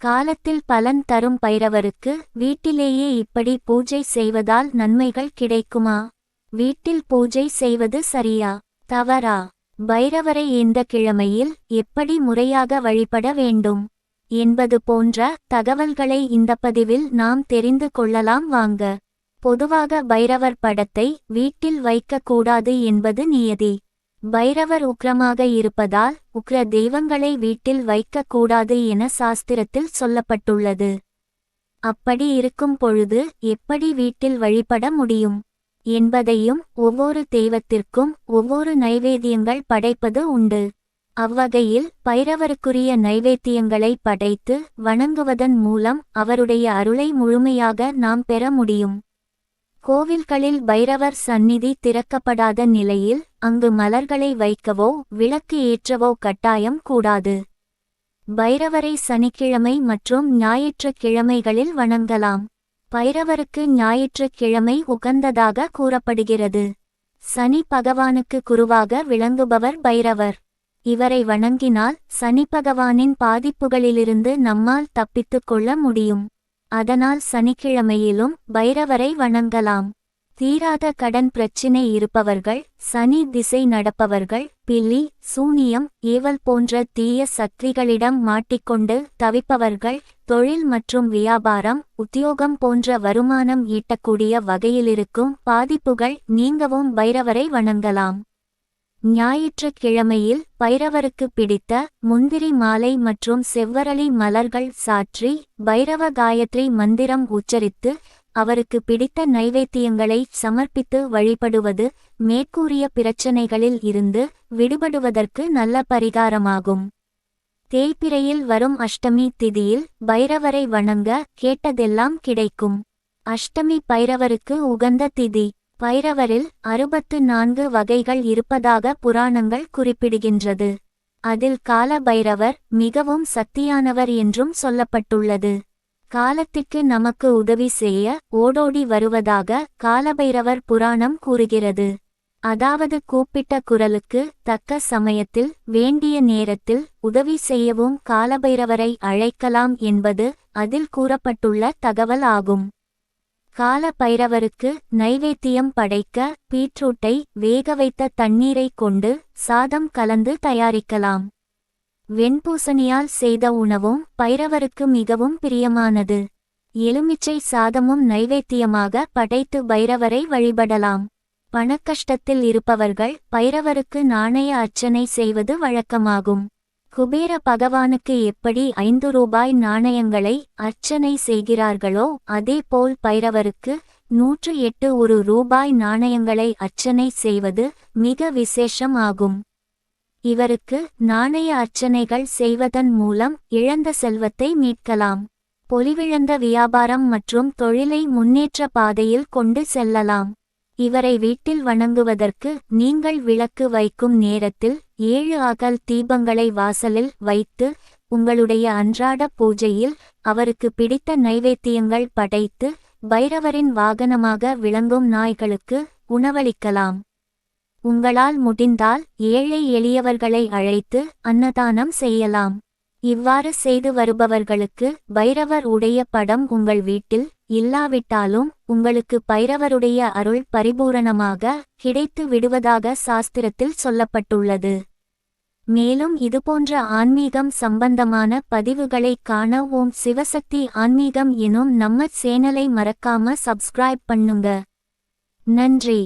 காலத்தில் பலன் தரும் பைரவருக்கு வீட்டிலேயே இப்படி பூஜை செய்வதால் நன்மைகள் கிடைக்குமா? வீட்டில் பூஜை செய்வது சரியா தவறா? பைரவரை இந்த கிழமையில் எப்படி முறையாக வழிபட வேண்டும் என்பது போன்ற தகவல்களை இந்த பதிவில் நாம் தெரிந்து கொள்ளலாம் வாங்க. பொதுவாக பைரவர் படத்தை வீட்டில் வைக்கக்கூடாது என்பது நியதி. பைரவர் உக்கிரமாக இருப்பதால் உக்கிர தெய்வங்களை வீட்டில் வைக்கக்கூடாது என சாஸ்திரத்தில் சொல்லப்பட்டுள்ளது. அப்படி இருக்கும் பொழுது எப்படி வீட்டில் வழிபட முடியும் என்பதையும் ஒவ்வொரு தெய்வத்திற்கும் ஒவ்வொரு நைவேத்தியங்கள் படைப்பது உண்டு. அவ்வகையில் பைரவருக்குரிய நைவேத்தியங்களை படைத்து வணங்குவதன் மூலம் அவருடைய அருளை முழுமையாக நாம் பெற முடியும். கோவில்களில் பைரவர் சந்நிதி திறக்கப்படாத நிலையில் அங்கு மலர்களை வைக்கவோ விளக்கு ஏற்றவோ கட்டாயம் கூடாது. பைரவரை சனிக்கிழமை மற்றும் ஞாயிற்றுக்கிழமைகளில் வணங்கலாம். பைரவருக்கு ஞாயிற்றுக்கிழமை உகந்ததாக கூறப்படுகிறது. சனி பகவானுக்கு குருவாக விளங்குபவர் பைரவர். இவரை வணங்கினால் சனி பகவானின் பாதிப்புகளிலிருந்து நம்மால் தப்பித்துக் கொள்ள முடியும். அதனால் சனிக்கிழமையிலும் பைரவரை வணங்கலாம். தீராத கடன் பிரச்சினை இருப்பவர்கள், சனி திசை நடப்பவர்கள், பில்லி சூனியம் ஏவல் போன்ற தீய சக்திகளிடம் மாட்டிக்கொண்டு தவிப்பவர்கள், தொழில் மற்றும் வியாபாரம் உத்தியோகம் போன்ற வருமானம் ஈட்டக்கூடிய வகையிலிருக்கும் பாதிப்புகள் நீங்கவும் பைரவரை வணங்கலாம். ஞாயிற்றுக்கிழமையில் பைரவருக்கு பிடித்த முந்திரி மாலை மற்றும் செவ்வரளி மலர்கள் சாற்றி பைரவ காயத்ரி மந்திரம் உச்சரித்து அவருக்கு பிடித்த நைவேத்தியங்களை சமர்ப்பித்து வழிபடுவது மேற்கூறிய பிரச்சனைகளில் இருந்து விடுபடுவதற்கு நல்ல பரிகாரமாகும். தேய்பிறையில் வரும் அஷ்டமி திதியில் பைரவரை வணங்க கேட்டதெல்லாம் கிடைக்கும். அஷ்டமி பைரவருக்கு உகந்த திதி. பைரவரில் 64 வகைகள் இருப்பதாக புராணங்கள் குறிப்பிடுகின்றது. அதில் கால பைரவர் மிகவும் சக்தியானவர் என்றும் சொல்லப்பட்டுள்ளது. காலத்திற்கு நமக்கு உதவி செய்ய ஓடோடி வருவதாக காலபைரவர் புராணம் கூறுகிறது. அதாவது கூப்பிட்ட குரலுக்கு தக்க சமயத்தில் வேண்டிய நேரத்தில் உதவி செய்யவும் காலபைரவரை அழைக்கலாம் என்பது அதில் கூறப்பட்டுள்ள தகவல் ஆகும். கால பைரவருக்கு நைவேத்தியம் படைக்க பீட்ரூட்டை வேக வைத்த தண்ணீரை கொண்டு சாதம் கலந்து தயாரிக்கலாம். வெண்பூசணியால் செய்த உணவும் பைரவருக்கு மிகவும் பிரியமானது. எலுமிச்சை சாதமும் நைவேத்தியமாக படைத்து பைரவரை வழிபடலாம். பணக்கஷ்டத்தில் இருப்பவர்கள் பைரவருக்கு நாணய அர்ச்சனை செய்வது வழக்கமாகும். குபேர பகவானுக்கு எப்படி 5 ரூபாய் நாணயங்களை அர்ச்சனை செய்கிறார்களோ அதேபோல் பைரவருக்கு 108 ரூபாய் நாணயங்களை அர்ச்சனை செய்வது மிக விசேஷம் ஆகும். இவருக்கு நாணய அர்ச்சனைகள் செய்வதன் மூலம் இழந்த செல்வத்தை மீட்கலாம். பொலிவிழந்த வியாபாரம் மற்றும் தொழிலை முன்னேற்ற பாதையில் கொண்டு செல்லலாம். இவரை வீட்டில் வணங்குவதற்கு நீங்கள் விளக்கு வைக்கும் நேரத்தில் 7 அகல் தீபங்களை வாசலில் வைத்து உங்களுடைய அன்றாட பூஜையில் அவருக்கு பிடித்த நைவேத்தியங்கள் படைத்து பைரவரின் வாகனமாக விளங்கும் நாய்களுக்கு உணவளிக்கலாம். உங்களால் முடிந்தால் ஏழை எளியவர்களை அழைத்து அன்னதானம் செய்யலாம். இவ்வாறு செய்து வருபவர்களுக்கு பைரவர் உடைய படம் உங்கள் வீட்டில் இல்லாவிட்டாலும் உங்களுக்கு பைரவருடைய அருள் பரிபூரணமாக கிடைத்து விடுவதாக சாஸ்திரத்தில் சொல்லப்பட்டுள்ளது. மேலும் இதுபோன்ற ஆன்மீகம் சம்பந்தமான பதிவுகளை காண ஓம் சிவசக்தி ஆன்மீகம் எனும் நம்ம சேனலை மறக்காம சப்ஸ்கிரைப் பண்ணுங்க. நன்றி.